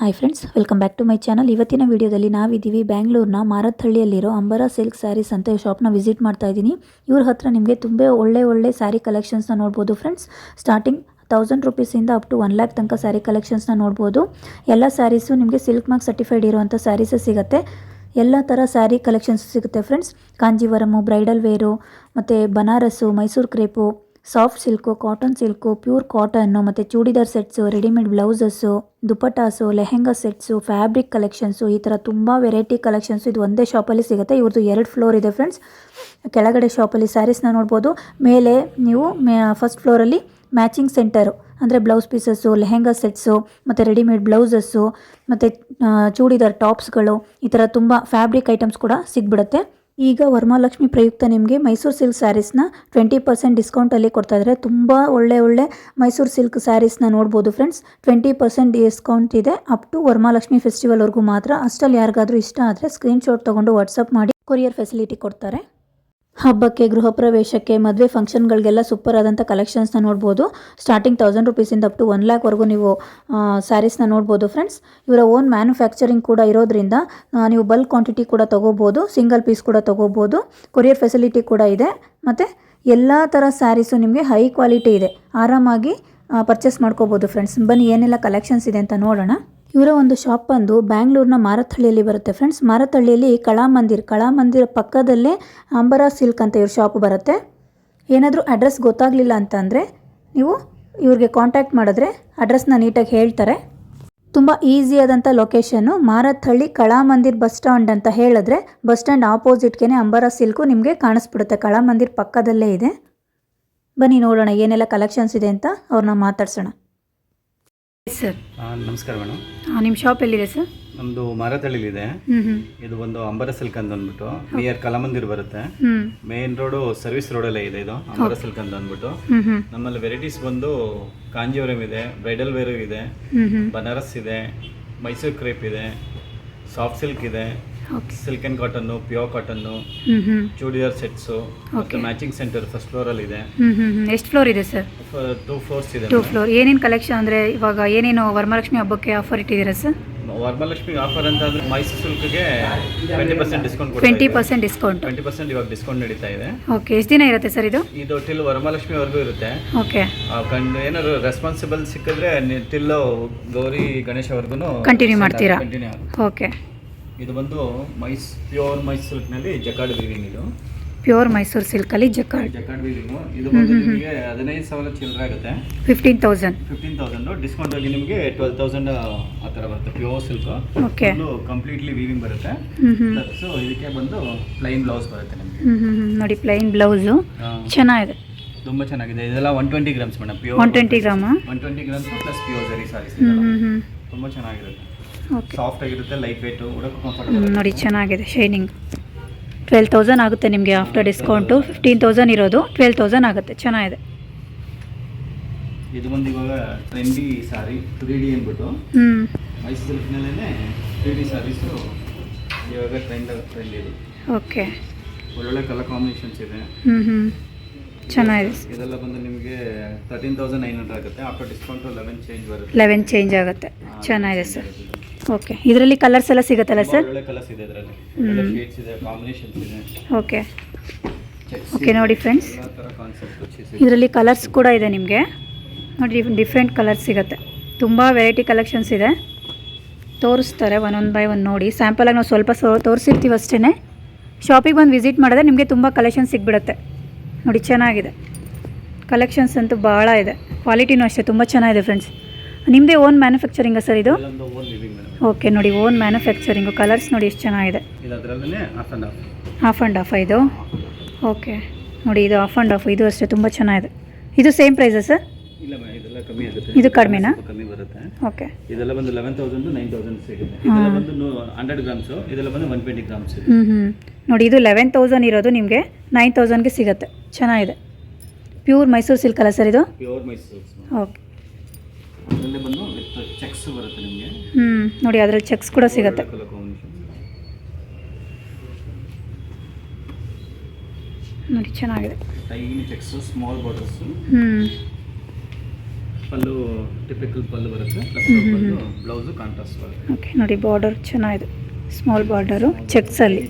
Hi friends, welcome back to my channel. ಇವತ್ತಿನ ವಿಡಿಯೋದಲ್ಲಿ ನಾವಿದ್ದೀವಿ ಬ್ಯಾಂಗ್ಳೂರ್ನ ಮಾರತ್ಹಳ್ಳಿಯಲ್ಲಿರೋ ಅಂಬರ ಸಿಲ್ಕ್ ಸ್ಯಾರೀಸ್ ಅಂತ ಶಾಪ್ನ ವಿಸಿಟ್ ಮಾಡ್ತಾ ಇದ್ದೀನಿ. ಇವ್ರ ಹತ್ರ ನಿಮಗೆ ತುಂಬ ಒಳ್ಳೆ ಸ್ಯಾರಿ ಕಲೆಕ್ಷನ್ಸ್ನ ನೋಡ್ಬೋದು ಫ್ರೆಂಡ್ಸ್. ಸ್ಟಾರ್ಟಿಂಗ್ 1000 ರುಪೀಸಿಂದ ಅಪ್ ಟು 1 ಲ್ಯಾಕ್ ತನಕ ಸ್ಯಾರಿ ಕಲೆಕ್ಷನ್ಸ್ನ ನೋಡ್ಬೋದು. ಎಲ್ಲ ಸ್ಯಾರೀಸು ನಿಮಗೆ ಸಿಲ್ಕ್ ಮಾರ್ಕ್ ಸರ್ಟಿಫೈಡ್ ಇರುವಂಥ ಸ್ಯಾರೀಸೇ ಸಿಗುತ್ತೆ. ಎಲ್ಲ ಥರ ಸ್ಯಾರಿ ಕಲೆಕ್ಷನ್ಸ್ ಸಿಗುತ್ತೆ ಫ್ರೆಂಡ್ಸ್. ಕಾಂಜೀವರಮು, ಬ್ರೈಡಲ್ ವೇರು, ಮತ್ತು Banaras, Mysore crepe, soft silk, cotton silk, pure cotton, ಮತ್ತು churidar sets, readymade blouses, dupattas, lehenga sets, fabric collections, ಈ ಥರ ತುಂಬ ವೆರೈಟಿ ಕಲೆಕ್ಷನ್ಸು ಇದು ಒಂದೇ ಶಾಪಲ್ಲಿ ಸಿಗುತ್ತೆ. ಇವ್ರದ್ದು 2 ಫ್ಲೋರ್ ಇದೆ ಫ್ರೆಂಡ್ಸ್. ಕೆಳಗಡೆ ಶಾಪಲ್ಲಿ ಸ್ಯಾರೀಸ್ನ ನೋಡ್ಬೋದು. ಮೇಲೆ ನೀವು ಫಸ್ಟ್ ಫ್ಲೋರಲ್ಲಿ ಮ್ಯಾಚಿಂಗ್ ಸೆಂಟರು ಅಂದರೆ ಬ್ಲೌಸ್ ಪೀಸಸ್ಸು, ಲೆಹೆಂಗಾ ಸೆಟ್ಸು, ಮತ್ತು ರೆಡಿಮೇಡ್ ಬ್ಲೌಸಸ್ಸು, ಮತ್ತು ಚೂಡಿದಾರ್ ಟಾಪ್ಸ್ಗಳು, ಈ ಥರ ತುಂಬ ಫ್ಯಾಬ್ರಿಕ್ ಐಟಮ್ಸ್ ಕೂಡ ಸಿಗ್ಬಿಡುತ್ತೆ. ಈಗ ವರಮಹಾಲಕ್ಷ್ಮಿ ಪ್ರಯುಕ್ತ ನಿಮಗೆ ಮೈಸೂರು ಸಿಲ್ಕ್ ಸ್ಯಾರೀಸ್ನ 20% ಡಿಸ್ಕೌಂಟಲ್ಲಿ ಕೊಡ್ತಾಯಿದ್ದಾರೆ. ತುಂಬ ಒಳ್ಳೆ ಮೈಸೂರು ಸಿಲ್ಕ್ ಸ್ಯಾರೀಸ್ನ ನೋಡ್ಬೋದು ಫ್ರೆಂಡ್ಸ್. 20% ಡಿಸ್ಕೌಂಟ್ ಇದೆ ಅಪ್ ಟು ವರಮಹಾಲಕ್ಷ್ಮಿ ಫೆಸ್ಟಿವಲ್ವರೆಗೂ ಮಾತ್ರ. ಅಷ್ಟಲ್ಲಿ ಯಾರಿಗಾದರೂ ಇಷ್ಟ ಆದರೆ ಸ್ಕ್ರೀನ್ಶಾಟ್ ತೊಗೊಂಡು ವಾಟ್ಸಪ್ ಮಾಡಿ ಕೊರಿಯರ್ ಫೆಸಿಲಿಟಿ ಕೊಡ್ತಾರೆ. ಹಬ್ಬಕ್ಕೆ, ಗೃಹ ಪ್ರವೇಶಕ್ಕೆ, ಮದುವೆ ಫಂಕ್ಷನ್ಗಳಿಗೆಲ್ಲ ಸೂಪರ್ ಆದಂಥ ಕಲೆಕ್ಷನ್ಸ್ನ ನೋಡ್ಬೋದು. ಸ್ಟಾರ್ಟಿಂಗ್ 1000 ರುಪೀಸಿಂದ ಅಪ್ ಟು 1 ಲ್ಯಾಕ್ವರೆಗೂ ನೀವು ಸ್ಯಾರೀಸ್ನ ನೋಡ್ಬೋದು ಫ್ರೆಂಡ್ಸ್. ಇವರ ಓನ್ ಮ್ಯಾನುಫ್ಯಾಕ್ಚರಿಂಗ್ ಕೂಡ ಇರೋದ್ರಿಂದ ನೀವು ಬಲ್ಕ್ ಕ್ವಾಂಟಿಟಿ ಕೂಡ ತೊಗೋಬೋದು, ಸಿಂಗಲ್ ಪೀಸ್ ಕೂಡ ತೊಗೋಬೋದು. ಕೊರಿಯರ್ ಫೆಸಿಲಿಟಿ ಕೂಡ ಇದೆ. ಮತ್ತು ಎಲ್ಲ ಥರ ಸ್ಯಾರೀಸು ನಿಮಗೆ ಹೈ ಕ್ವಾಲಿಟಿ ಇದೆ. ಆರಾಮಾಗಿ ಪರ್ಚೇಸ್ ಮಾಡ್ಕೋಬೋದು ಫ್ರೆಂಡ್ಸ್. ಬನ್ನಿ ಏನೆಲ್ಲ ಕಲೆಕ್ಷನ್ಸ್ ಇದೆ ಅಂತ ನೋಡೋಣ. ಇವರ ಒಂದು ಶಾಪ್ ಬಂದು ಬ್ಯಾಂಗ್ಳೂರ್ನ ಮಾರತ್ಹಳ್ಳಿಯಲ್ಲಿ ಬರುತ್ತೆ ಫ್ರೆಂಡ್ಸ್. ಮಾರತ್ಹಳ್ಳಿಯಲ್ಲಿ ಕಳಾಮಂದಿರ ಪಕ್ಕದಲ್ಲೇ ಅಂಬರ ಸಿಲ್ಕ್ ಅಂತ ಇವ್ರ ಶಾಪ್ ಬರುತ್ತೆ. ಏನಾದರೂ ಅಡ್ರೆಸ್ ಗೊತ್ತಾಗಲಿಲ್ಲ ಅಂತಂದರೆ ನೀವು ಇವ್ರಿಗೆ ಕಾಂಟ್ಯಾಕ್ಟ್ ಮಾಡಿದ್ರೆ ಅಡ್ರೆಸ್ನ ನೀಟಾಗಿ ಹೇಳ್ತಾರೆ. ತುಂಬ ಈಸಿಯಾದಂಥ ಲೊಕೇಶನ್ನು ಮಾರತ್ಹಳ್ಳಿ ಕಳಾಮಂದಿರ್ ಬಸ್ ಸ್ಟ್ಯಾಂಡ್ ಅಂತ ಹೇಳಿದ್ರೆ ಬಸ್ ಸ್ಟ್ಯಾಂಡ್ ಆಪೋಸಿಟ್ಗೆ ಅಂಬರ ಸಿಲ್ಕು ನಿಮಗೆ ಕಾಣಿಸ್ಬಿಡುತ್ತೆ. ಕಳಾಮಂದಿರ್ ಪಕ್ಕದಲ್ಲೇ ಇದೆ. ಬನ್ನಿ ನೋಡೋಣ ಏನೆಲ್ಲ ಕಲೆಕ್ಷನ್ಸ್ ಇದೆ ಅಂತ ಅವ್ರನ್ನ ಮಾತಾಡ್ಸೋಣ. ಸರ್ ನಮಸ್ಕಾರ ಮೇಡಮ್. ನಿಮ್ಮ ಶಾಪ್ ಎಲ್ಲಿದೆ ಸರ್? ನಮ್ಮದು ಮಾರತಳ್ಳಿಲಿದೆ. ಇದು ಒಂದು ಅಂಬರ ಸಿಲ್ಕ್ ಅಂತ ಅಂದ್ಬಿಟ್ಟು ನಿಯರ್ ಕಲಾಮಂದಿರ್ ಬರುತ್ತೆ. ಮೇನ್ ರೋಡು ಸರ್ವಿಸ್ ರೋಡಲ್ಲೇ ಇದೆ ಇದು ಅಂಬರ ಸಿಲ್ಕ್ ಅಂತ ಅಂದ್ಬಿಟ್ಟು. ನಮ್ಮಲ್ಲಿ ವೆರೈಟೀಸ್ ಬಂದು ಕಾಂಜೀವರಂ ಇದೆ, ಬ್ರೈಡಲ್ ವೇರು ಇದೆ, ಬನಾರಸ್ ಇದೆ, ಮೈಸೂರು ಕ್ರೇಪ್ ಇದೆ, ಸಾಫ್ಟ್ ಸಿಲ್ಕ್ ಇದೆ, silk and cotton, pure cotton, churidar sets, ಮತ್ತು ಮ್ಯಾಚಿಂಗ್ ಸೆಂಟರ್ ಫಸ್ಟ್ ಫ್ಲೋರಲ್ಲಿ ಇದೆ. ಎಷ್ಟು ಫ್ಲೋರ್ ಇದೆ ಸರ್? 2 ಫ್ಲೋರ್ಸ್ ಇದೆ. 2 ಫ್ಲೋರ್. ಏನೇನು ಕಲೆಕ್ಷನ್ ಅಂದರೆ ಇವಾಗ ಏನೇನು ವರಮಹಾಲಕ್ಷ್ಮಿ ಹಬ್ಬಕ್ಕೆ ಆಫರ್ ಇಟ್ಟಿದ್ದೀರಾ ಸರ್? ವರಮಹಾಲಕ್ಷ್ಮಿ ಆಫರ್ ಅಂತ ಅಂದರೆ ಮೈಸೂರು ಸಿಲ್ಕ್ಗೆ 20% ಡಿಸ್ಕೌಂಟ್. 20% ಡಿಸ್ಕೌಂಟ್. 20% ಇವಾಗ ಡಿಸ್ಕೌಂಟ್ ನಡೀತಾ ಇದೆ. ಓಕೆ, ಎಷ್ಟು ದಿನ ಇರುತ್ತೆ ಸರ್ ಇದು? ಇದು ಟಿಲ್ ವರಮಹಾಲಕ್ಷ್ಮಿವರೆಗೂ ಇರುತ್ತೆ. ಓಕೆ. ಏನಾದ್ರು ರೆಸ್ಪಾನ್ಸಿಬಲ್ ಸಿಕ್ಕಿದ್ರೆ ಟಿಲ್ ಗೌರಿ ಗಣೇಶವರೆಗೂ ಕಂಟಿನ್ಯೂ ಮಾಡ್ತೀರಾ? ಓಕೆ. ಇದು ಬಂದು ಪ್ಯೂರ್ ಮೈಸೂರು ಸಿಲ್ಕ್ನಲ್ಲಿ ಜಕಾರ್ಡ್ ವೀವಿಂಗ್. ಇದು ಪ್ಯೂರ್ ಮೈಸೂರು ಸಿಲ್ಕಲ್ಲಿ ಜಕಾರ್ಡ್ ವೀವಿಂಗ್. ಇದು ಬಂದು ನಿಮಗೆ 15,000 ಚಿಲ್ಲರೆ ಆಗುತ್ತೆ. 15,000 ಡಿಸ್ಕೌಂಟ್ ಆಗಿ ನಿಮಗೆ 12,000 ಆ ಥರ ಬರುತ್ತೆ. Pure silk. Okay. Completely weaving ಬರುತ್ತೆ. ಸೊ ಇದಕ್ಕೆ ಬಂದು ಪ್ಲೈನ್ ಬ್ಲೌಸ್ ಬರುತ್ತೆ ನಿಮಗೆ. ನೋಡಿ, ಪ್ಲೈನ್ ಬ್ಲೌಸು ಚೆನ್ನಾಗಿದೆ, ತುಂಬ ಚೆನ್ನಾಗಿದೆ. ಇದೆಲ್ಲ 120 grams madam. Pure 120 gram 120 grams plus pure ಸರಿ ಸಾರೀಸ್. ತುಂಬ ಚೆನ್ನಾಗಿರುತ್ತೆ. ಸಾಫ್ಟ್ ಆಗಿರುತ್ತೆ, ಲೈಟ್ ವೇಟ್, ಉಡೋಕ್ಕೂ ಕಂಫರ್ಟಬಲ್. ನೋಡಿ ಚೆನ್ನಾಗಿದೆ, ಶೈನಿಂಗ್. 12,000 ಆಗುತ್ತೆ ನಿಮಗೆ ಆಫ್ಟರ್ ಡಿಸ್ಕೌಂಟು. 15,000 ಇರೋದು 12,000 ಆಗುತ್ತೆ. ಚೆನ್ನಾಗಿದೆ. ಇದು ಬಂದು ಇವಾಗ ಟ್ರೆಂಡಿ ಸಾರಿ 3D ಅಂದ್ಬಿಟ್ಟು ಮೈಸೂರು ಸಿಲ್ಕ್ನಲ್ಲೇ 3D ಸಾರೀಸು ಇವಾಗ ಟ್ರೆಂಡ್ ಇದೆ. ಓಕೆ. ಒಳ್ಳೊಳ್ಳೆ ಕಲರ್ ಕಾಂಬಿನೇಷನ್ಸ್ ಇದೆ. ಚೆನ್ನಾಗಿದೆ. ಇದೆಲ್ಲ ಬಂದು ನಿಮಗೆ 13,900 ಆಗುತ್ತೆ. ಆಫ್ಟರ್ ಡಿಸ್ಕೌಂಟು 11 ಚೇಂಜ್ ಬರುತ್ತೆ. 11 ಚೇಂಜ್ ಆಗುತ್ತೆ. ಚೆನ್ನಾಗಿದೆ ಸರ್. ಓಕೆ. ಇದರಲ್ಲಿ ಕಲರ್ಸ್ ಎಲ್ಲ ಸಿಗುತ್ತಲ್ಲ ಸರ್? ಒಳ್ಳೆ ಕಲರ್ಸ್ ಇದೆ ಇದರಲ್ಲಿ. ಒಳ್ಳೆ ಶೇಡ್ಸ್ ಇದೆ, ಕಾಂಬಿನೇಷನ್ಸ್ ಇದೆ. ಓಕೆ. ಓಕೆ ನೋಡಿ ಫ್ರೆಂಡ್ಸ್, ಇದರಲ್ಲಿ ಕಲರ್ಸ್ ಕೂಡ ಇದೆ ನಿಮಗೆ. ನೋಡಿ, ಡಿಫ್ರೆಂಟ್ ಕಲರ್ಸ್ ಸಿಗುತ್ತೆ. ತುಂಬ ವೆರೈಟಿ ಕಲೆಕ್ಷನ್ಸ್ ಇದೆ. ತೋರಿಸ್ತಾರೆ ಒನ್ ಬೈ ಒನ್. ನೋಡಿ, ಸ್ಯಾಂಪಲಾಗಿ ನಾವು ಸ್ವಲ್ಪ ತೋರಿಸಿರ್ತೀವಿ ಅಷ್ಟೇ. ಶಾಪಿಗೆ ಬಂದು ವಿಸಿಟ್ ಮಾಡಿದ್ರೆ ನಿಮಗೆ ತುಂಬ ಕಲೆಕ್ಷನ್ ಸಿಗ್ಬಿಡುತ್ತೆ. ನೋಡಿ ಚೆನ್ನಾಗಿದೆ. ಕಲೆಕ್ಷನ್ಸ್ ಅಂತೂ ಭಾಳ ಇದೆ. ಕ್ವಾಲಿಟಿನೂ ಅಷ್ಟೇ ತುಂಬ ಚೆನ್ನಾಗಿದೆ ಫ್ರೆಂಡ್ಸ್. ನಿಮ್ಮದೇ ಓನ್ ಮ್ಯಾನುಫ್ಯಾಕ್ಚರಿಂಗಾ ಸರ್ ಇದು? ಓಕೆ. ನೋಡಿ, ಓನ್ ಮ್ಯಾನುಫ್ಯಾಕ್ಚರಿಂಗು. ಕಲರ್ಸ್ ನೋಡಿ ಎಷ್ಟು ಚೆನ್ನಾಗಿದೆ. ಹಾಫ್ ಆ್ಯಂಡ್ ಹಾಫ್ ಇದು. ಓಕೆ. ನೋಡಿ, ಇದು ಹಾಫ್ ಆ್ಯಂಡ್ ಹಾಫ್. ಇದು ಅಷ್ಟೇ ತುಂಬ ಚೆನ್ನಾಗಿದೆ. ಇದು ಸೇಮ್ ಪ್ರೈಸಾ ಸರ್? ಇದು ಕಡಿಮೆನಾ? ಕಮ್ಮಿ ಬರುತ್ತೆ. ಓಕೆ. ಇದೆಲ್ಲ ಬಂದು 11,000 to 9,000 ಸಿಗುತ್ತೆ. ಇದೆಲ್ಲ ಬಂದು 100 ಗ್ರಾಮ್ಸು. ಇದೆಲ್ಲ ಬಂದು 120 ಗ್ರಾಮ್ಸ್. ನೋಡಿ, ಇದು 11,000 ಇರೋದು ನಿಮಗೆ 9,000ಗೆ ಸಿಗುತ್ತೆ. ಚೆನ್ನಾಗಿದೆ. ಪ್ಯೂರ್ ಮೈಸೂರು ಸಿಲ್ಕ್ ಅಲ್ಲ ಸರ್ ಇದು? ಪ್ಯೂರ್ ಮೈಸೂರು. ಓಕೆ. ಅದರಲ್ಲೇ ಬಂದು ವಿತ್ ಚೆಕ್ಸ್ ಬರುತ್ತೆ ನಿಮಗೆ. ನೋಡಿ, ಅದರಲ್ಲಿ ಚೆಕ್ಸ್ ಕೂಡ ಸಿಗುತ್ತೆ. ನೋಡಿ ಚೆನ್ನಾಗಿದೆ. Tiny checks, small borders. Pallu typical pallu ಬರುತ್ತೆ, ಬ್ಲೌಸು ಕಾಂಟ್ರಾಸ್ಟ್ ಬರುತ್ತೆ. ಓಕೆ ನೋಡಿ, ಬಾರ್ಡರ್ ಚೆನ್ನಾಗಿದೆ, ಸ್ಮಾಲ್ ಬಾರ್ಡರು ಚೆಕ್ಸಲ್ಲಿ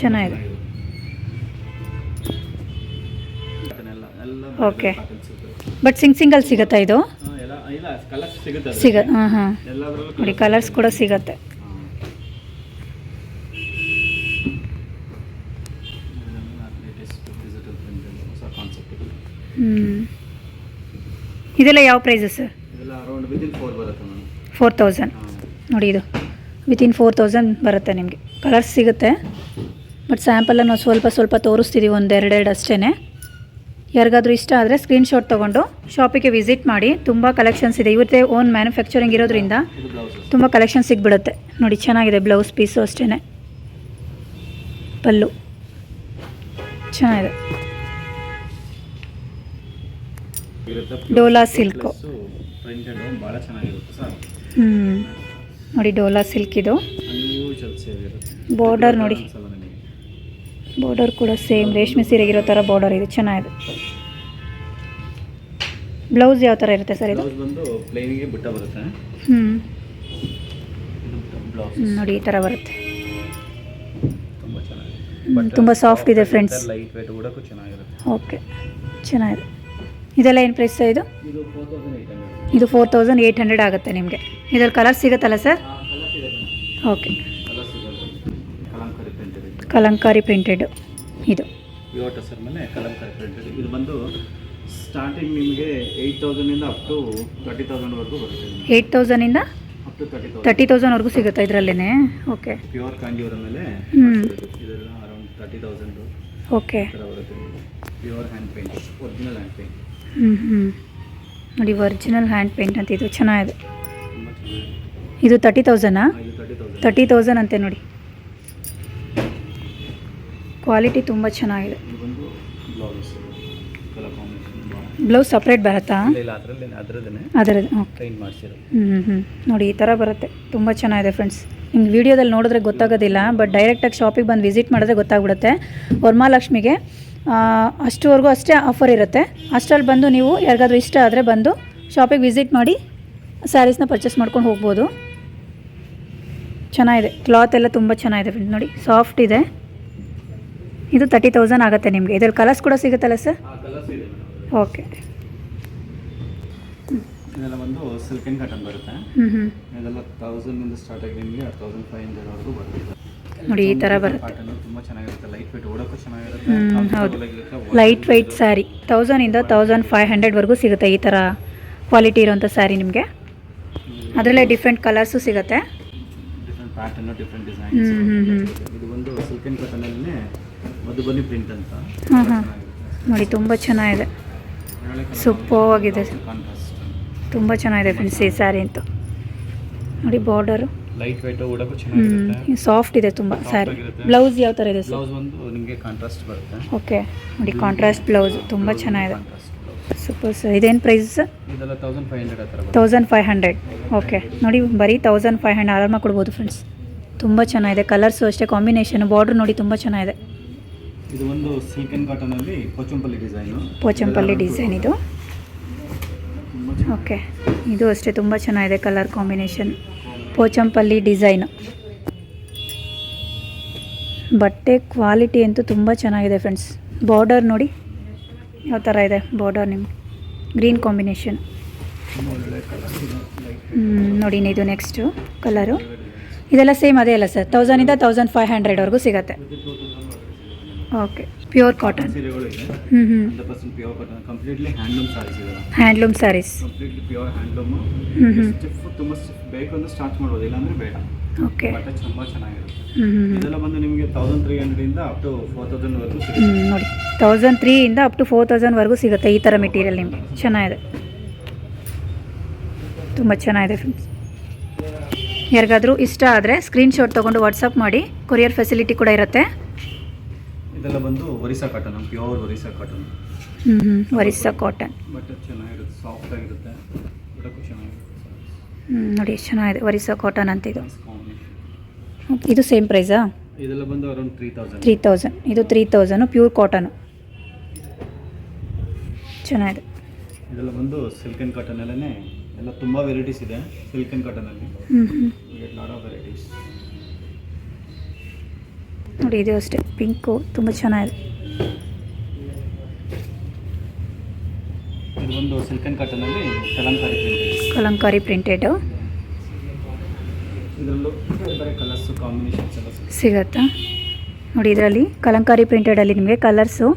ಚೆನ್ನಾಗಿದೆ. ಓಕೆ, ಬಟ್ ಸಿಂಗಲ್ ಸಿಗುತ್ತಾ ಇದು? ಹಾಂ ಹಾಂ, ನೋಡಿ ಕಲರ್ಸ್ ಕೂಡ ಸಿಗತ್ತೆ. ಇದೆಲ್ಲ ಯಾವ ಪ್ರೈಸು ಸರ್? 4000 ನೋಡಿ, ಇದು ವಿತಿನ್ 4000 ಬರುತ್ತೆ ನಿಮಗೆ. ಕಲರ್ಸ್ ಸಿಗುತ್ತೆ, ಬಟ್ ಸ್ಯಾಂಪಲ್ಲ ನಾವು ಸ್ವಲ್ಪ ತೋರಿಸ್ತಿದ್ದೀವಿ, ಒಂದೆರಡೆರಡು ಅಷ್ಟೇ. ಯಾರಿಗಾದ್ರೂ ಇಷ್ಟ ಆದರೆ ಸ್ಕ್ರೀನ್ಶಾಟ್ ತೊಗೊಂಡು ಶಾಪಿಗೆ ವಿಸಿಟ್ ಮಾಡಿ. ತುಂಬ ಕಲೆಕ್ಷನ್ಸ್ ಇದೆ, ಇವತ್ತೇ ಓನ್ ಮ್ಯಾನುಫ್ಯಾಕ್ಚರಿಂಗ್ ಇರೋದ್ರಿಂದ ತುಂಬ ಕಲೆಕ್ಷನ್ ಸಿಗ್ಬಿಡುತ್ತೆ. ನೋಡಿ ಚೆನ್ನಾಗಿದೆ, ಬ್ಲೌಸ್ ಪೀಸು ಅಷ್ಟೇ, ಪಲ್ಲು ಚೆನ್ನಾಗಿದೆ. ಡೋಲಾ ಸಿಲ್ಕು, ನೋಡಿ ಡೋಲಾ ಸಿಲ್ಕ್ ಇದು. ಬಾರ್ಡರ್ ನೋಡಿ, ಬಾರ್ಡರ್ ಕೂಡ ಸೇಮ್ ರೇಷ್ಮೆ ಸೀರೆಗಿರೋ ಥರ ಬಾರ್ಡರ್ ಇದೆ, ಚೆನ್ನಾಗಿದೆ. ಬ್ಲೌಸ್ ಯಾವ ಥರ ಇರುತ್ತೆ ಸರ್ ಇದು? ನೋಡಿ ಈ ಥರ ಬರುತ್ತೆ, ತುಂಬ ಸಾಫ್ಟ್ ಇದೆ ಫ್ರೆಂಡ್ಸ್. ಓಕೆ, ಚೆನ್ನಾಗಿದೆ. ಇದೆಲ್ಲ ಏನು ಪ್ರೈಸ್ ಇದು? ಇದು 4800 ಆಗುತ್ತೆ ನಿಮಗೆ. ಇದರಲ್ಲಿ ಕಲರ್ ಸಿಗುತ್ತಲ್ಲ ಸರ್? ಓಕೆ, ಕಲಂಕಾರಿ ಪ್ರಿಂಟೆಡ್ ಇದು. ಇದು ಬಂದು ಸ್ಟಾರ್ಟಿಂಗ್ ನಿಮಗೆ 8000 ಇಂದ ಅಪ್ ಟು 30000 ವರೆಗೂ ಬರುತ್ತೆ. 8000 ಇಂದ ಅಪ್ ಟು 30000 ವರೆಗೂ ಸಿಗುತ್ತೆ ಇದರಲ್ಲೇನೆ. ಓಕೆ, ಪ್ಯೂರ್ ಕಾಂಜೀವರಂ ಮೇಲೆ ಇದೆಲ್ಲ ಅರೌಂಡ್ 30000 ಓಕೆ ಬರುತ್ತೆ. Pure hand paint, original hand paint. ನೋಡಿ ಒರಿಜಿನಲ್ ಹ್ಯಾಂಡ್ ಪೇಂಟ್ ಅಂತ, ಇದು ಚೆನ್ನಾಗಿದೆ. ಇದು 30000 30,000 ಅಂತೆ ನೋಡಿ. ಕ್ವಾಲಿಟಿ ತುಂಬ ಚೆನ್ನಾಗಿದೆ. ಬ್ಲೌಸ್ ಸಪ್ರೇಟ್ ಬರುತ್ತಾ? ಅದರದ್ದು ಓಕೆ. ನೋಡಿ ಈ ಥರ ಬರುತ್ತೆ, ತುಂಬ ಚೆನ್ನಾಗಿದೆ ಫ್ರೆಂಡ್ಸ್. ನಿಮ್ಗೆ ವೀಡಿಯೋದಲ್ಲಿ ನೋಡಿದ್ರೆ ಗೊತ್ತಾಗೋದಿಲ್ಲ, ಬಟ್ ಡೈರೆಕ್ಟಾಗಿ ಶಾಪಿಗೆ ಬಂದು ವಿಸಿಟ್ ಮಾಡಿದ್ರೆ ಗೊತ್ತಾಗ್ಬಿಡುತ್ತೆ. ವರಮಹಾಲಕ್ಷ್ಮಿಗೆ ಅಷ್ಟುವರೆಗೂ ಅಷ್ಟೇ ಆಫರ್ ಇರುತ್ತೆ. ಅಷ್ಟರಲ್ಲಿ ಬಂದು ನೀವು ಯಾರಿಗಾದ್ರೂ ಇಷ್ಟ ಆದರೆ ಬಂದು ಶಾಪಿಗೆ ವಿಸಿಟ್ ಮಾಡಿ ಸ್ಯಾರೀಸ್ನ ಪರ್ಚೇಸ್ ಮಾಡ್ಕೊಂಡು ಹೋಗ್ಬೋದು. ಚೆನ್ನಾಗಿದೆ, ಕ್ಲಾತ್ ಎಲ್ಲ ತುಂಬ ಚೆನ್ನಾಗಿದೆ ಫ್ರೆಂಡ್ಸ್. ನೋಡಿ ಸಾಫ್ಟ್ ಇದೆ. ಇದು 30000 ಆಗುತ್ತೆ ನಿಮಗೆ. ಇದರಲ್ಲಿ ಕಲರ್ಸ್ ಕೂಡ ಸಿಗುತ್ತಲ್ಲ ಸರ್? ಓಕೆ, ಇದೆಲ್ಲ ಒಂದು ಸಿಲ್ಕ್ ಆ್ಯಂಡ್ ಕಾಟನ್ ಬರುತ್ತೆ. ಇದೆಲ್ಲ 1000 ಇಂದ ಸ್ಟಾರ್ಟ್ ಆಗಿ ನಿಮಗೆ 1500 ವರೆಗೂ ಬರುತ್ತೆ. ನೋಡಿ ಈ ಥರ ಬರುತ್ತೆ, ತುಂಬ ಚೆನ್ನಾಗಿರುತ್ತೆ. ಲೈಟ್ ವೆಯ್ಟ್, ಓಡೋಕ್ಕೂ ಚೆನ್ನಾಗಿರುತ್ತೆ. ಹೌದು, ಲೈಟ್ ವೆಯ್ಟ್ ಸ್ಯಾರಿ 1000 ಇಂದ 1500 ವರೆಗೂ ಸಿಗುತ್ತೆ. ಈ ಥರ ಕ್ವಾಲಿಟಿ ಇರೋಂಥ ಸ್ಯಾರಿ ನಿಮಗೆ. ಅದರಲ್ಲೇ ಡಿಫ್ರೆಂಟ್ ಕಲರ್ಸು ಸಿಗುತ್ತೆ, ಡಿಫ್ರೆಂಟ್ ಪ್ಯಾಟರ್ನು, ಡಿಫ್ರೆಂಟ್ ಡಿಸೈನ್ಸ್. ಇದು ಒಂದು ಸಿಲ್ಕ್ ಆ್ಯಂಡ್ ಕಾಟನಲ್ಲಿ ಮಧುಬನಿ ಪ್ರಿಂಟ್ ಅಂತ. ನೋಡಿ ತುಂಬ ಚೆನ್ನಾಗಿದೆ, ಸೂಪರ್ ಆಗಿದೆ, ತುಂಬ ಚೆನ್ನಾಗಿದೆ ಫ್ರೆಂಡ್ಸ್ ಈ ಸ್ಯಾರಿ ಅಂತೂ. ನೋಡಿ ಬಾರ್ಡರು ಲೈಟ್ ವೆಯ್ಟ್, ಓಡೋಕ್ಕೂ ಚೆನ್ನಾಗಿರುತ್ತೆ, ಸಾಫ್ಟ್ ಇದೆ ತುಂಬ ಸ್ಯಾರಿ. ಬ್ಲೌಸ್ ಯಾವ ಥರ ಇದೆ ಸರ್? ಬ್ಲೌಸ್ ಒಂದು ನಿಮಗೆ ಕಾಂಟ್ರಾಸ್ಟ್ ಬರುತ್ತೆ. ಓಕೆ, ನೋಡಿ ಕಾಂಟ್ರಾಸ್ಟ್ ಬ್ಲೌಸ್ ತುಂಬ ಚೆನ್ನಾಗಿದೆ, ಸೂಪರ್ ಸರ್. ಇದೇನು ಪ್ರೈಸ್? ಇದೆಲ್ಲ 1500 ಆ ಥರ. 1500. ಓಕೆ, ನೋಡಿ ಬರೀ 1500 ಆರಾಮಾಗಿ ಕೊಡ್ಬೋದು ಫ್ರೆಂಡ್ಸ್. ತುಂಬ ಚೆನ್ನಾಗಿದೆ, ಕಲರ್ಸು ಅಷ್ಟೇ, ಕಾಂಬಿನೇಷನ್, ಬಾರ್ಡ್ರ್ ನೋಡಿ ತುಂಬ ಚೆನ್ನಾಗಿದೆ. ಇದು ಒಂದು silk and ಕಾಟನಲ್ಲಿ Pochampally design. Pochampally design ಇದು. ಓಕೆ, ಇದು ಅಷ್ಟೇ ತುಂಬ ಚೆನ್ನಾಗಿದೆ, ಕಲರ್ ಕಾಂಬಿನೇಷನ್, ಪೋಚಂಪಲ್ಲಿ ಡಿಸೈನು. ಬಟ್ಟೆ ಕ್ವಾಲಿಟಿ ಅಂತೂ ತುಂಬ ಚೆನ್ನಾಗಿದೆ ಫ್ರೆಂಡ್ಸ್. ಬಾರ್ಡರ್ ನೋಡಿ ಯಾವ ಥರ ಇದೆ ಬಾರ್ಡರ್, ನಿಮ್ಗೆ ಗ್ರೀನ್ ಕಾಂಬಿನೇಷನ್. ನೋಡಿ ಇದು ನೆಕ್ಸ್ಟು ಕಲರು. ಇದೆಲ್ಲ ಸೇಮ್ ಅದೇ ಅಲ್ಲ ಸರ್? 1000 ಇಂದ 1500 ವರೆಗೂ ಸಿಗುತ್ತೆ. Okay, pure cotton. Pure cotton, completely handloom saris ಇದೆ. Handloom saris, completely pure handloom. Stiff ತುಂಬ ಸ್ಟಿಫ್ ಬೇಕು ಅಂದ್ರೆ ಸ್ಟಾರ್ಟ್ ಮಾಡ್ಬೋದು, ಇಲ್ಲಾಂದ್ರೆ ಬೇಡ. ಓಕೆ, ಬಟ್ಟೆ ತುಂಬ ಚೆನ್ನಾಗಿರುತ್ತೆ. ಇದೆಲ್ಲ ಬಂದು ನಿಮಗೆ 1300 ಇಂದ ಅಪ್ ಟು 4000 ವರೆಗೂ ಸಿಗುತ್ತೆ. ನೋಡಿ 1003 ಇಂದ ಅಪ್ ಟು 4000 ವರೆಗೂ ಸಿಗುತ್ತೆ ಈ ಥರ ಮೆಟೀರಿಯಲ್ ನಿಮಗೆ. ಚೆನ್ನಾಗಿದೆ, ತುಂಬ ಚೆನ್ನಾಗಿದೆ ಫ್ರೆಂಡ್ಸ್. ಯಾರಿಗಾದರೂ ಇಷ್ಟ ಆದರೆ ಸ್ಕ್ರೀನ್ಶಾಟ್ ತೊಗೊಂಡು ವಾಟ್ಸಪ್ ಮಾಡಿ, ಕೊರಿಯರ್ ಫೆಸಿಲಿಟಿ ಕೂಡ ಇರುತ್ತೆ. ಇದೆಲ್ಲ ಬಂದು Orissa cotton, pure Orissa cotton. Orissa cotton, ಬಟ್ಟೆ ಚೆನ್ನಾಗಿರುತ್ತೆ, ಸಾಫ್ಟ್ ಆಗಿರುತ್ತೆ, ಉಡಕ್ಕೂ ಚೆನ್ನಾಗಿರುತ್ತೆ. ನೋಡಿ ಎಷ್ಟು ಚೆನ್ನಾಗಿದೆ, ಒರಿಸ್ಸಾ ಕಾಟನ್ ಅಂತ ಇದು. ಇದು ಸೇಮ್ ಪ್ರೈಸಾ? ಇದೆಲ್ಲ ಬಂದು ಅರೌಂಡ್ 3000. ಇದು 3000 ಪ್ಯೂರ್ ಕಾಟನು, ಚೆನ್ನಾಗಿದೆ. ಇದೆಲ್ಲ ಬಂದು ಸಿಲ್ಕ್ ಆ್ಯಂಡ್ ಕಾಟನಲ್ಲೇ ಎಲ್ಲ ತುಂಬ ವೆರೈಟೀಸ್ ಇದೆ. ಸಿಲ್ಕ್ ಆ್ಯಂಡ್ ಕಾಟನಲ್ಲಿ ಲಾಟ್ ಆಫ್ ವೆರೈಟೀಸ್. ನೋಡಿ ಇದು ಅಷ್ಟೇ ಪಿಂಕು ತುಂಬ ಚೆನ್ನಾಗಿದೆ. ಇದು ಒಂದು ಸಿಲ್ಕ್ ಆ್ಯಂಡ್ ಕಾಟನಲ್ಲಿ ಕಲಂಕಾರಿ ಪ್ರಿಂಟೆಡು ಇದರಲ್ಲೂ ಬೇರೆ ಕಲರ್ಸು ಕಾಂಬಿನೇಷನ್ಸ್ ಎಲ್ಲ ಸಿಗುತ್ತಾ. ನೋಡಿ ಇದರಲ್ಲಿ ಕಲಂಕಾರಿ ಪ್ರಿಂಟೆಡಲ್ಲಿ ನಿಮಗೆ ಕಲರ್ಸು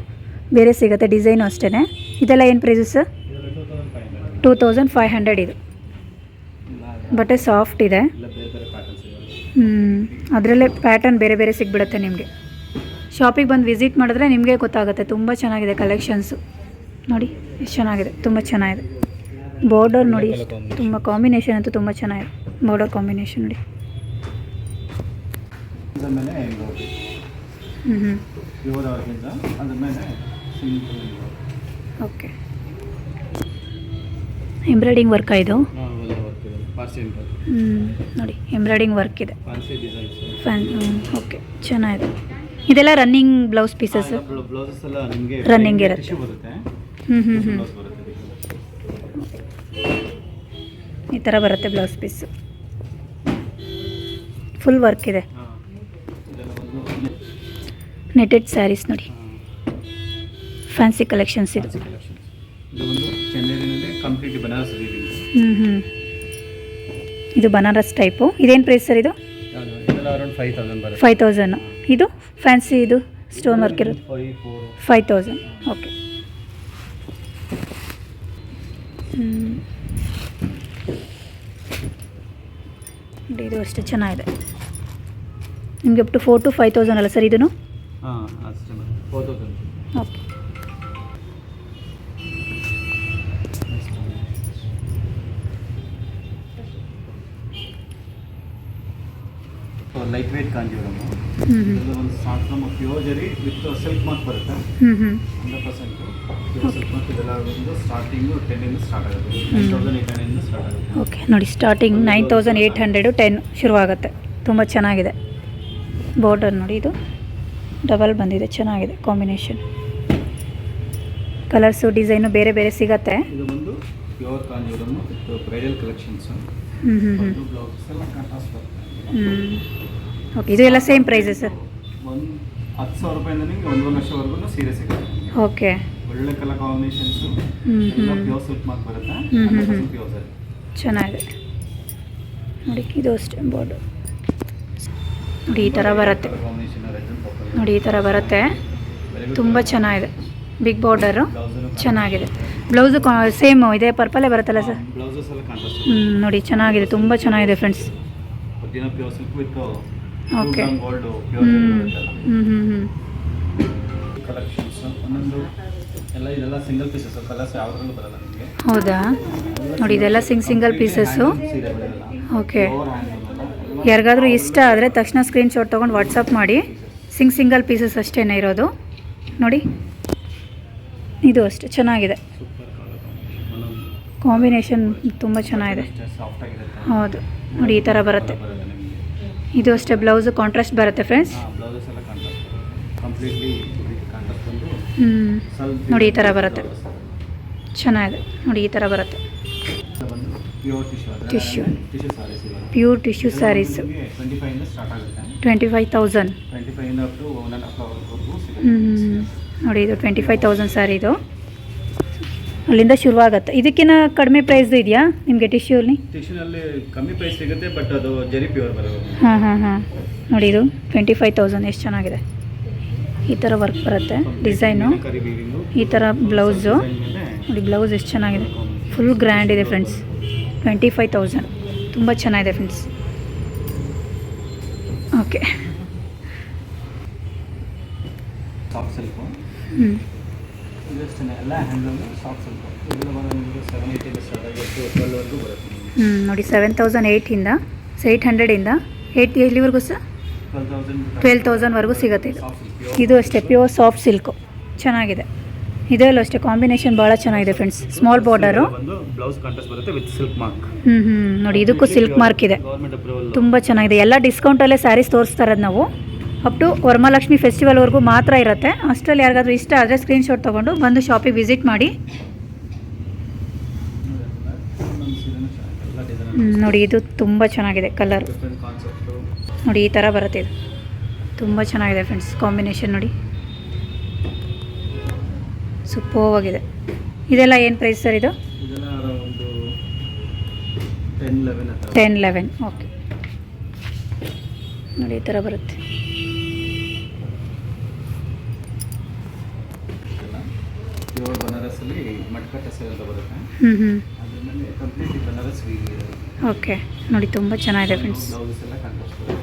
ಬೇರೆ ಸಿಗುತ್ತೆ, ಡಿಸೈನು ಅಷ್ಟೇ. ಇದೆಲ್ಲ ಏನು ಪ್ರೈಸು ಸರ್? 2500 ಇದು. ಬಟ್ಟೆ ಸಾಫ್ಟ್ ಇದೆ. ಅದರಲ್ಲೇ ಪ್ಯಾಟರ್ನ್ ಬೇರೆ ಬೇರೆ ಸಿಗ್ಬಿಡುತ್ತೆ ನಿಮಗೆ. ಶಾಪಿಗೆ ಬಂದು ವಿಸಿಟ್ ಮಾಡಿದ್ರೆ ನಿಮಗೆ ಗೊತ್ತಾಗುತ್ತೆ. ತುಂಬ ಚೆನ್ನಾಗಿದೆ ಕಲೆಕ್ಷನ್ಸು. ನೋಡಿ ಎಷ್ಟು ಚೆನ್ನಾಗಿದೆ, ತುಂಬ ಚೆನ್ನಾಗಿದೆ. ಬಾರ್ಡರ್ ನೋಡಿ ತುಂಬ ಕಾಂಬಿನೇಷನ್ ಅಂತೂ ತುಂಬ ಚೆನ್ನಾಗಿದೆ. ಬಾರ್ಡರ್ ಕಾಂಬಿನೇಷನ್ ನೋಡಿ. ಓಕೆ, ಎಂಬ್ರಾಯ್ಡಿಂಗ್ ವರ್ಕಾ ಇದು? ನೋಡಿ ಎಂಬ್ರಾಯ್ಡಿಂಗ್ ವರ್ಕ್ ಇದೆ. ಓಕೆ ಚೆನ್ನಾಗಿದೆ. ಇದೆಲ್ಲ ರನ್ನಿಂಗ್ ಬ್ಲೌಸ್ ಪೀಸಸ್? ರನ್ನಿಂಗ್ ಇರುತ್ತೆ. ಈ ಥರ ಬರುತ್ತೆ ಬ್ಲೌಸ್ ಪೀಸು. ಫುಲ್ ವರ್ಕ್ ಇದೆ. ನೆಟೆಡ್ ಸ್ಯಾರೀಸ್ ನೋಡಿ, ಫ್ಯಾನ್ಸಿ ಕಲೆಕ್ಷನ್ಸ್ ಇದು. ಇದು ಬನಾರಸ್ ಟೈಪು. ಇದೇನು ಪ್ರೈಸ್ ಸರ್ ಇದು? 5000. ಇದು ಫ್ಯಾನ್ಸಿ ಇದು ಸ್ಟೋನ್ ವರ್ಕ್ ಇರೋದು 5000. ಓಕೆ. ಇದು ಅಷ್ಟೇ ಚೆನ್ನಾಗಿದೆ. ನಿಮಗೆ ಅಪ್ ಟು 4 to 5000 ಅಲ್ಲ ಸರ್ ಇದನ್ನು? ಓಕೆ. Light weight Kanjeevaram. ಒಂದು soft pure zari with silk mark ಬರುತ್ತೆ. 100% ಪ್ಯೂರ್ ಸಿಲ್ಕ್ ಮಾರ್ಕ್. ಇದೆಲ್ಲ ಒಂದು ಸ್ಟಾರ್ಟಿಂಗು 10 ಇಂದ ಸ್ಟಾರ್ಟ್ ಆಗುತ್ತೆ. 9800 ಇಂದ ಸ್ಟಾರ್ಟ್ ಆಗುತ್ತೆ. ಓಕೆ ನೋಡಿ, ಸ್ಟಾರ್ಟಿಂಗ್ 9800 10 ಶುರುವಾಗುತ್ತೆ. ತುಂಬ ಚೆನ್ನಾಗಿದೆ. ಬಾರ್ಡರ್ ನೋಡಿ, ಇದು ಡಬಲ್ ಬಂದಿದೆ, ಚೆನ್ನಾಗಿದೆ ಕಾಂಬಿನೇಷನ್. ಕಲರ್ಸು ಡಿಸೈನು ಬೇರೆ ಬೇರೆ ಸಿಗತ್ತೆ. ಇದು ಒಂದು pure Kanjeevaram with bridal collections. Blouse ಎಲ್ಲ ಕಾಂಟ್ರಾಸ್ಟ್ ಬರುತ್ತೆ. ಓಕೆ, ಇದು ಎಲ್ಲ ಸೇಮ್ ಪ್ರೈಸಸ್ ಸರ್? ಒಂದು 10,000 ರೂಪಾಯಿಂದ ನಿಮಗೆ 1 ಲಕ್ಷವರೆಗೂ ಸೀರೆ ಸಿಗುತ್ತೆ. ಓಕೆ. ಒಳ್ಳೆ colour combinations. Pure silk mark ಬರುತ್ತೆ. ಪ್ಯೂರ್ ಸರ್ ಚೆನ್ನಾಗಿದೆ ನೋಡಿ. ಇದು ಅಷ್ಟೇ ಬಾರ್ಡರ್ ನೋಡಿ, ಈ ಥರ ಬರುತ್ತೆ. ನೋಡಿ ಈ ಥರ ಬರುತ್ತೆ, ತುಂಬ ಚೆನ್ನಾಗಿದೆ. ಬಿಗ್ ಬಾರ್ಡರು ಚೆನ್ನಾಗಿದೆ. ಬ್ಲೌಸು ಸೇಮ್ ಇದೆ, ಪರ್ಪಲ್ಲೇ ಬರುತ್ತಲ್ಲ ಸರ್? ನೋಡಿ ಚೆನ್ನಾಗಿದೆ, ತುಂಬ ಚೆನ್ನಾಗಿದೆ ಫ್ರೆಂಡ್ಸ್. ಓಕೆ. ಹೌದಾ? ನೋಡಿ ಇದೆಲ್ಲ ಸಿಂಗಲ್ ಪೀಸಸ್ಸು. ಓಕೆ. ಯಾರಿಗಾದ್ರೂ ಇಷ್ಟ ಆದರೆ ತಕ್ಷಣ ಸ್ಕ್ರೀನ್ಶಾಟ್ ತೊಗೊಂಡು ವಾಟ್ಸಪ್ ಮಾಡಿ. ಸಿಂಗಲ್ ಪೀಸಸ್ ಅಷ್ಟೇ ಇರೋದು. ನೋಡಿ ಇದು ಅಷ್ಟೇ ಚೆನ್ನಾಗಿದೆ. ಕಾಂಬಿನೇಷನ್ ತುಂಬ ಚೆನ್ನಾಗಿದೆ. ಹೌದು ನೋಡಿ, ಈ ಥರ ಬರುತ್ತೆ. ಇದು ಅಷ್ಟೇ ಬ್ಲೌಸು ಕಾಂಟ್ರಾಸ್ಟ್ ಬರುತ್ತೆ ಫ್ರೆಂಡ್ಸ್. ನೋಡಿ ಈ ಥರ ಬರುತ್ತೆ, ಚೆನ್ನಾಗಿದೆ. ನೋಡಿ ಈ ಥರ ಬರುತ್ತೆ. Tissue, pure tissue sarees 25,000. ನೋಡಿ ಇದು 25,000 ಸ್ಯಾರಿ. ಇದು ಅಲ್ಲಿಂದ ಶುರುವಾಗುತ್ತೆ. ಇದಕ್ಕಿಂತ ಕಡಿಮೆ ಪ್ರೈಸ್ದು ಇದೆಯಾ ನಿಮಗೆ ಟಿಶ್ಯೂಲಿ? ಟಿಶ್ಯೂನಲ್ಲಿ ಕಮ್ಮಿ ಪ್ರೈಸ್ ಸಿಗುತ್ತೆ, ಬಟ್ ಅದು ಜರಿ ಪ್ಯೂರ್ ಬರೋದು. ಹಾಂ. ನೋಡಿ ಇದು 25,000 ಎಷ್ಟು ಚೆನ್ನಾಗಿದೆ. ಈ ಥರ ವರ್ಕ್ ಬರುತ್ತೆ, ಡಿಸೈನು. ಈ ಥರ ಬ್ಲೌಸು ನೋಡಿ, ಬ್ಲೌಸ್ ಎಷ್ಟು ಚೆನ್ನಾಗಿದೆ. ಫುಲ್ ಗ್ರ್ಯಾಂಡ್ ಇದೆ ಫ್ರೆಂಡ್ಸ್. 25,000 ತುಂಬ ಚೆನ್ನಾಗಿದೆ ಫ್ರೆಂಡ್ಸ್. ಓಕೆ. Soft silk. ನೋಡಿ 7,800ಇಂದ 8 ಎಲ್ಲಿವರೆಗೂ ಸರ್? 12,000ವರೆಗೂ ಸಿಗುತ್ತೆ. ಇದು ಅಷ್ಟೇ ಪ್ಯೂರ್ ಸಾಫ್ಟ್ ಸಿಲ್ಕು, ಚೆನ್ನಾಗಿದೆ. ಇದರಲ್ಲೂ ಅಷ್ಟೇ ಕಾಂಬಿನೇಷನ್ ಭಾಳ ಚೆನ್ನಾಗಿದೆ friends. Small border, blouse contrast ಬರುತ್ತೆ ವಿತ್ ಸಿಲ್ಕ್ ಮಾರ್ಕ್. ನೋಡಿ ಇದಕ್ಕೂ ಸಿಲ್ಕ್ ಮಾರ್ಕ್ ಇದೆ, ತುಂಬ ಚೆನ್ನಾಗಿದೆ. ಎಲ್ಲ ಡಿಸ್ಕೌಂಟಲ್ಲೇ ಸ್ಯಾರೀಸ್ ತೋರಿಸ್ತಾ ಇರೋದು ನಾವು. ಅಪ್ ಟು ವರಮಹಾಲಕ್ಷ್ಮಿ ಫೆಸ್ಟಿವಲ್ವರೆಗೂ ಮಾತ್ರ ಇರುತ್ತೆ. ಅಷ್ಟರಲ್ಲಿ ಯಾರಿಗಾದ್ರೂ ಇಷ್ಟ ಆದರೆ ಸ್ಕ್ರೀನ್ಶಾಟ್ ತೊಗೊಂಡು ಬಂದು ಶಾಪಿಗೆ ವಿಸಿಟ್ ಮಾಡಿ. ನೋಡಿ ಇದು ತುಂಬ ಚೆನ್ನಾಗಿದೆ ಕಲರ್. Different concept. ನೋಡಿ ಈ ಥರ ಬರುತ್ತೆ ಇದು, ತುಂಬ ಚೆನ್ನಾಗಿದೆ ಫ್ರೆಂಡ್ಸ್. ಕಾಂಬಿನೇಷನ್ ನೋಡಿ ಸೂಪರ್ ಆಗಿದೆ. ಇದೆಲ್ಲ ಏನು ಪ್ರೈಸ್ ಸರ್ ಇದು? ಇದೆಲ್ಲ ಒಂದು 10-11 ಹತ್ರ. 10-11 ಓಕೆ. ನೋಡಿ ಈ ಥರ ಬರುತ್ತೆ. ಪ್ಯೂರ್ ಬನಾರಸಲ್ಲಿ ಮಟ್ಕ ಟೆಸಲ್ ಅಂತ ಬರುತ್ತೆ. ಅದ್ರ ಮೇಲೆ ಕಂಪ್ಲೀಟ್ ಬನಾರಸ್ ವೀವ್ ಇದೆ. ಓಕೆ ನೋಡಿ ತುಂಬ ಚೆನ್ನಾಗಿದೆ ಫ್ರೆಂಡ್ಸ್. ಬ್ಲೌಸಸ್ ಎಲ್ಲ ಕಾಂಟ್ರಾಸ್ಟ್ ಬರುತ್ತೆ.